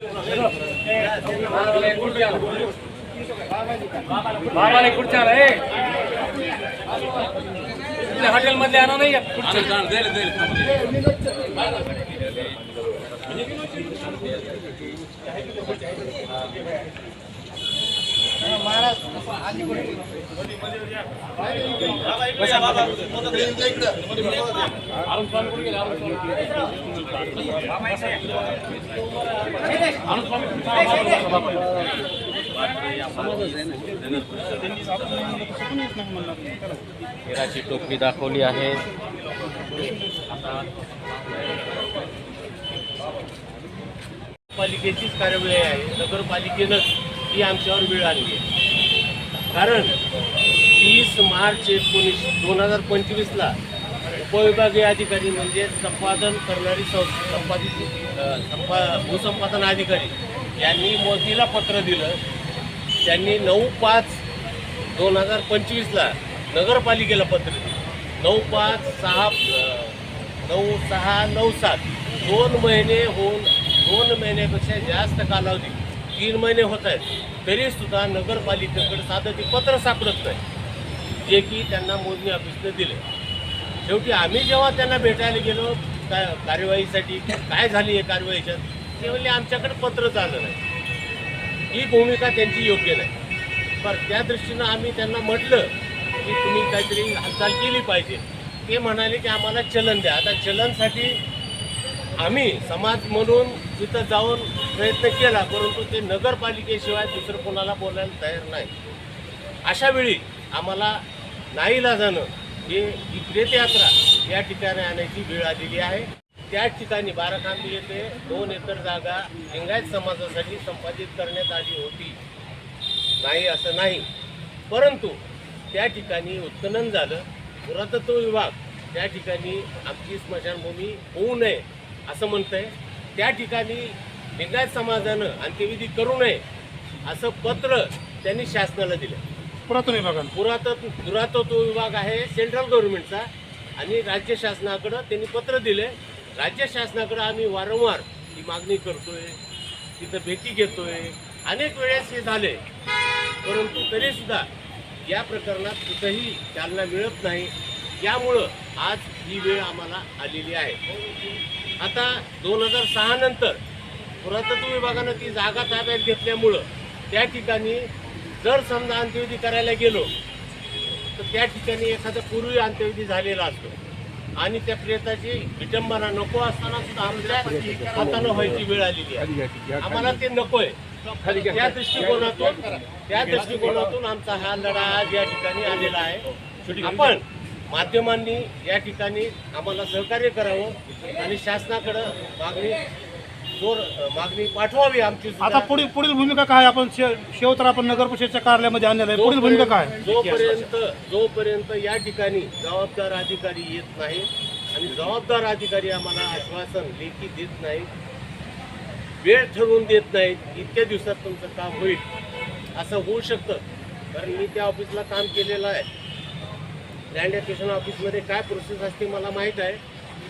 Hotel मध्ये आणा नाही हिराची टोपली दाखवली आहे. पालिकेचीच कार्यवाही आहे. नगरपालिकेनंच ही आमच्यावर वेळ आणली आहे. कारण 30 मार्च 2025ला उपविभागीय अधिकारी म्हणजे संपादन करणारी भूसंपादन अधिकारी यांनी मोदीला पत्र दिलं. त्यांनी 9/5/2025ला नगरपालिकेला पत्र दिलं. 9/5/6/9/6/9/7 2 महिने होऊन 2 महिन्यापेक्षा जास्त कालावधी 3 महिने होत आहेत, तरीसुद्धा नगरपालिकेकडे साधं ते पत्र सापडत नाही, जे की त्यांना मोजणी ऑफिसने दिले. शेवटी आम्ही जेव्हा त्यांना भेटायला गेलो कार्यवाहीसाठी, काय झाली आहे कारवाईच्यात, ते म्हणले आमच्याकडे पत्रच आलं नाही. ही भूमिका त्यांची योग्य नाही. पण त्या दृष्टीनं आम्ही त्यांना म्हटलं की तुम्ही काहीतरी हालचाल केली पाहिजे. ते म्हणाले की आम्हाला चलन द्या. आता चलनसाठी आम्ही समाज म्हणून तिथं जाऊन प्रयत्न केला, परंतु ते नगरपालिकेशिवाय दुसरं कोणाला बोलायला तयार नाही. अशा वेळी आम्हाला नाईलाजानं ही प्रेतयात्रा या ठिकाणी आणायची वेळ आलेली आहे. त्याच ठिकाणी बाराखांबी येथे 2 एकर जागा लिंगायत समाजासाठी संपादित करण्यात आली होती. नाही असं नाही, परंतु त्या ठिकाणी उत्खनन झालं. पुरातत्व विभाग त्या ठिकाणी आमची स्मशानभूमी होऊ नये असं म्हणतंय. त्या ठिकाणी लिंगायत समाजानं अंत्यविधी करू नये असं पत्र त्यांनी शासनाला दिलं. पुरातत्व विभाग आहे सेंट्रल गव्हर्नमेंटचा, आणि राज्य शासनाकडं त्यांनी पत्र दिले. राज्य शासनाकडं आम्ही वारंवार ही मागणी करतोय, तिथं भेटी घेतोय, अनेक वेळेस हे झाले, परंतु तरीसुद्धा या प्रकरणात कुठंही चालना मिळत नाही. यामुळं आज ही वेळ आम्हाला आलेली आहे. आता 2006 नंतर पुरातत्व विभागानं ती जागा ताब्यात घेतल्यामुळं त्या ठिकाणी जर समजा अंत्यविधी करायला गेलो तर त्या ठिकाणी एखादा पूर्वी अंत्यविधी झालेला असतो, आणि त्या प्रेताची विटंबना नको असताना सुद्धा आमच्या हातानं व्हायची वेळ आलेली आहे. आम्हाला ते नकोय. त्या दृष्टिकोनातून आमचा हा लढा आज या ठिकाणी आलेला आहे. आपण माध्यमांनी या ठिकाणी आम्हाला सहकार्य करावं आणि शासनाकडं मागणी पाठवावी आमची. आता पुढील भूमिका काय? आपण शेवतर आपण नगर परिषदेच्या कार्यालयामध्ये आणलेलं आहे. पुढील भूमिका काय? जोपर्यंत या ठिकाणी जबाबदार अधिकारी येत नाही आणि जबाबदार अधिकारी आम्हाला आश्वासन लेखी देत नाही, वेळ ठरवून देत नाहीत, इतक्या दिवसात तुमचं काम होईल असं होऊ शकतं. कारण मी त्या ऑफिसला काम केलेलं आहे. लँड ॲक्विजिशन ऑफिसमध्ये काय प्रोसेस असते मला माहीत आहे.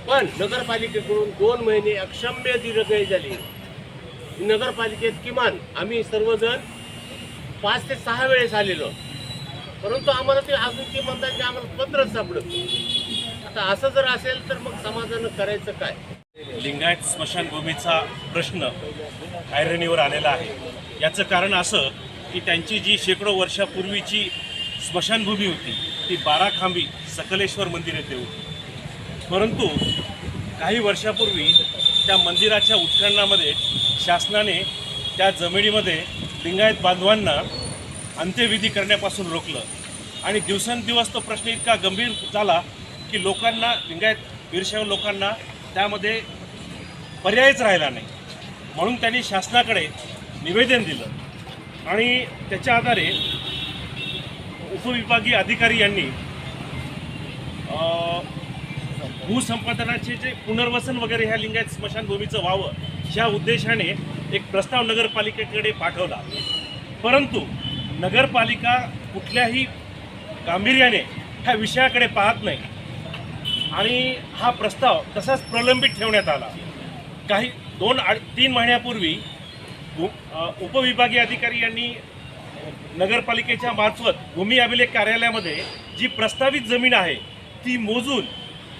पण नगरपालिकेकडून 2 महिने अक्षम्य दिरंगाई झाली. नगरपालिकेत किमान आम्ही सर्वजण 5 ते 6 वेळेस आलेलो, परंतु आम्हाला ते अजून ते म्हणतात की आम्हाला पत्रच सापडत. आता असं जर असेल तर मग समाजानं करायचं काय? लिंगायत स्मशानभूमीचा प्रश्न ऐरणीवर आलेला आहे. याचं कारण असं की त्यांची जी शेकडो वर्षापूर्वीची स्मशानभूमी होती ती बाराखांबी सकलेश्वर मंदिर येथे होती. परंतु काही वर्षापूर्वी त्या मंदिराच्या उत्खननामध्ये शासनाने त्या जमिनीमध्ये लिंगायत बांधवांना अंत्यविधी करण्यापासून रोखलं, आणि दिवसेंदिवस तो प्रश्न इतका गंभीर झाला की लोकांना, लिंगायत वीरशैव लोकांना त्यामध्ये पर्यायच राहिला नाही. म्हणून त्यांनी शासनाकडे निवेदन दिलं, आणि त्याच्या आधारे उपविभागीय अधिकारी यांनी भूसंपादनाचे जे पुनर्वसन वगैरे ह्या लिंगायत स्मशानभूमीचं व्हावं ह्या उद्देशाने एक प्रस्ताव नगरपालिकेकडे पाठवला. परंतु नगरपालिका कुठल्याही गांभीर्याने ह्या विषयाकडे पाहत नाही, आणि हा प्रस्ताव तसाच प्रलंबित ठेवण्यात आला. 2-3 महिन्यापूर्वी उपविभागीय अधिकारी यांनी नगरपालिकेच्या मार्फत भूमी अभिलेख कार्यालयामध्ये जी प्रस्तावित जमीन आहे ती मोजून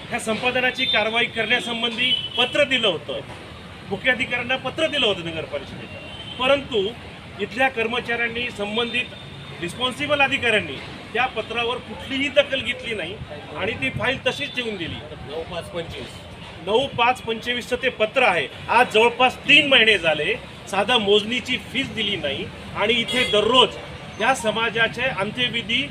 ह्या संपादनाची कारवाई करण्यासंबंधी पत्र दिलं होतं. मुख्याधिकाऱ्यांना पत्र दिलं होतं नगरपालिकेच्या, परंतु इथल्या कर्मचाऱ्यांनी, संबंधित रिस्पॉन्सिबल अधिकाऱ्यांनी त्या पत्रावर कुठलीही दखल घेतली नाही आणि ती फाईल तशीच ठेवून दिली. 9/5/25 ते पत्र आहे. आज जवळपास 3 महिने झाले, साधा मोजणीची फीस दिली नाही आणि इथे दररोज या समाजाचे अंत्यविधी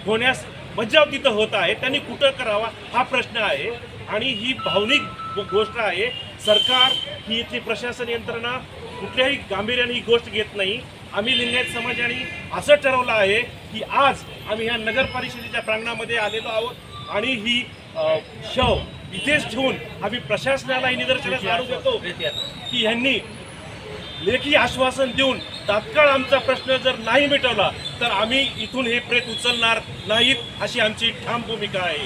होण्यास मज्जाव तिथं होत आहे. त्यांनी कुठं करावा हा प्रश्न आहे आणि ही भावनिक गोष्ट आहे. सरकार ही इथली प्रशासन यंत्रणा कुठल्याही गांभीर्याने ही गोष्ट घेत नाही. आम्ही लिंगायत समाजाने असं ठरवलं आहे की आज आम्ही ह्या नगर परिषदेच्या प्रांगणामध्ये आलेलो आहोत आणि ही शव इथेच ठेवून आम्ही प्रशासनाला ही निदर्शनास आणू देतो की ह्यांनी लेखी आश्वासन देऊन तात्काळ आमचा प्रश्न जर नाही मिटवला तर आम्ही इथून हे प्रेत उचलणार नाहीत, अशी आमची ठाम भूमिका आहे.